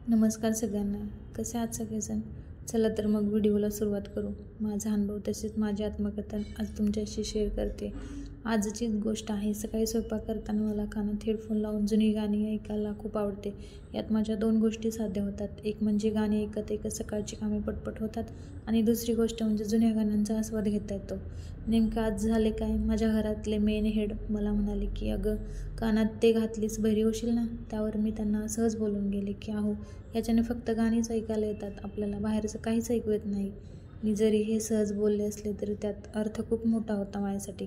नमस्कार सगळ्यांना. कसे आहात सगळेजण? चला तर मग व्हिडिओला सुरुवात करू. माझा अनुभव तसेच माझी आत्मकथा आज तुमच्याशी शेअर करते. आजचीच गोष्ट आहे. सकाळी स्वयंपाक करताना मला कानात हेडफोन लावून जुनी गाणी ऐकायला खूप आवडते. यात माझ्या 2 गोष्टी साध्य होतात. एक म्हणजे गाणी ऐकत ऐकत सकाळची कामे पटपट होतात आणि दुसरी गोष्ट म्हणजे जुन्या गाण्यांचा आस्वाद घेता येतो. नेमकं आज झाले काय, माझ्या घरातले मेन हेड मला म्हणाले की अगं कानात ते घातलीस बहिरी होशील ना. त्यावर मी त्यांना सहज बोलून गेले की अहो याच्याने फक्त गाणीच ऐकायला येतात, आपल्याला बाहेरचं काहीच ऐकू येत नाही. मी जरी हे सहज बोलले असले तरी त्यात अर्थ खूप मोठा होता माझ्यासाठी.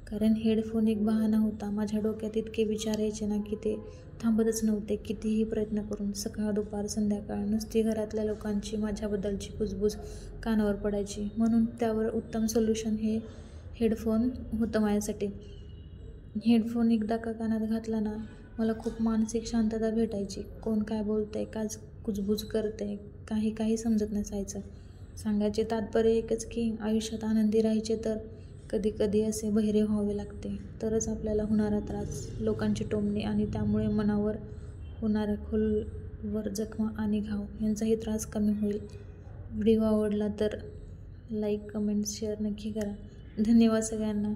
कारण हेडफोन एक बहाणा होता. माझ्या डोक्यात इतके विचार यायचे ना की ते थांबतच नव्हते. कितीही प्रयत्न करून सकाळ दुपार संध्याकाळ नुसती घरातल्या लोकांची माझ्याबद्दलची कुजबूज कानावर पडायची. म्हणून त्यावर उत्तम सोल्युशन हे हेडफोन होतं माझ्यासाठी. हेडफोन एकदा का कानात घातला ना, मला खूप मानसिक शांतता भेटायची. कोण काय बोलतंय, काय कुजबूज करतंय, काही समजत नसायचं. सांगायचे तात्पर्य एकच की आयुष्यात आनंदी राहायचे तर कधी कधी असे बहिरे व्हावे लागते. तरच आपल्याला होणारा त्रास, लोकांची टोमणे आणि त्यामुळे मनावर होणाऱ्या खोलवर जखमा आणि घाव यांचाही त्रास कमी होईल. व्हिडिओ आवडला तर लाईक, कमेंट, शेअर नक्की करा. धन्यवाद सगळ्यांना.